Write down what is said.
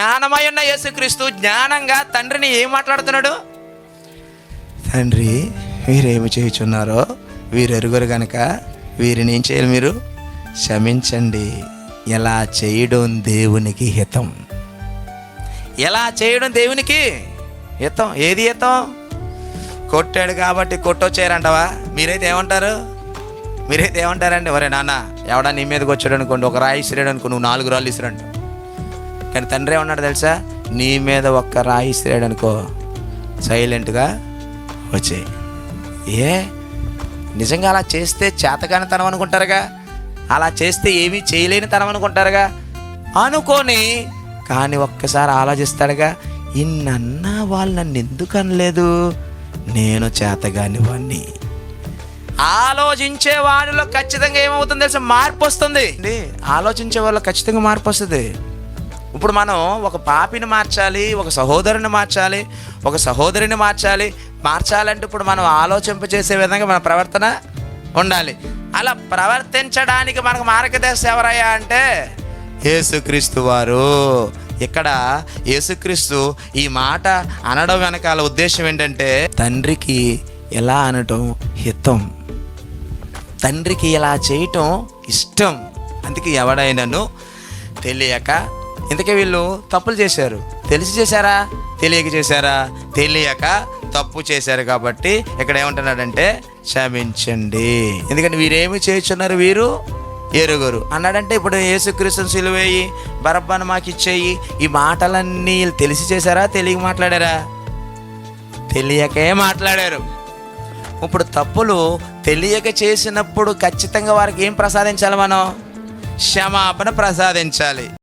జ్ఞానమై ఉన్న యేసుక్రీస్తు జ్ఞానంగా తండ్రిని ఏం మాట్లాడుతున్నాడు? తండ్రి, వీరేమి చేయుచున్నారో వీరు ఎరుగురు గనక వీరిని ఏం చేయాలి? మీరు క్షమించండి. ఎలా చేయడం దేవునికి హితం. ఎలా చేయడం దేవునికి హితం. ఏది హితం? కొట్టాడు కాబట్టి కొట్టొచ్చారంటవా? మీరైతే ఏమంటారండి? ఒరే నాన్న, ఎవడా నీ మీదకి వచ్చాడు అనుకోండి, ఒక రాయి ఇసిరాడు అనుకో, నువ్వు 4 రాళ్ళు ఇసిరంట. కానీ తండ్రి ఏమన్నాడు తెలుసా? నీ మీద ఒక్క రాయి ఇసిరాడు అనుకో, సైలెంట్గా వచ్చే. నిజంగా అలా చేస్తే చేతకాని తనం అనుకుంటారుగా, అలా చేస్తే ఏమీ చేయలేని తనం అనుకుంటారుగా అనుకోని, కానీ ఒక్కసారి ఆలోచిస్తాడుగా, ఇన్నన్నా వాళ్ళు నన్ను ఎందుకు అనలేదు, నేను చేతగాని వాడిని. ఆలోచించే వాడిలో ఖచ్చితంగా ఏమవుతుంది తెలుసా? మార్పు వస్తుంది. ఆలోచించే వాళ్ళలో ఖచ్చితంగా మార్పు వస్తుంది. ఇప్పుడు మనం ఒక పాపిని మార్చాలి, ఒక సహోదరుని మార్చాలి, ఒక సహోదరిని మార్చాలంటే ఇప్పుడు మనం ఆలోచింపచేసే విధంగా మన ప్రవర్తన ఉండాలి. అలా ప్రవర్తించడానికి మనకు మార్గదర్శి ఎవరయ్యా అంటే యేసుక్రీస్తు వారు. ఇక్కడ యేసుక్రీస్తు ఈ మాట అనడం వెనకాల ఉద్దేశం ఏంటంటే, తండ్రికి ఎలా అనటం హితం, తండ్రికి ఇలా చేయటం ఇష్టం. అందుకే ఎవడైనాను తెలియక, ఇంతకే వీళ్ళు తప్పులు చేశారు, తెలిసి చేశారా తెలియక చేశారా? తెలియక తప్పు చేశారు కాబట్టి ఇక్కడ ఏమంటున్నాడంటే క్షమించండి, ఎందుకంటే వీరేమి చేస్తున్నారు వీరు ఎరుగురు అన్నాడంటే, ఇప్పుడు యేసుక్రీస్తుని సిలువేయి, బరబ్బను మాకు ఇచ్చేయి, ఈ మాటలన్నీ తెలిసి చేశారా తెలియక మాట్లాడారా? తెలియకే మాట్లాడారు. ఇప్పుడు తప్పులు తెలియక చేసినప్పుడు ఖచ్చితంగా వారికి ఏం ప్రసాదించాలి? మనం క్షమాపణ ప్రసాదించాలి.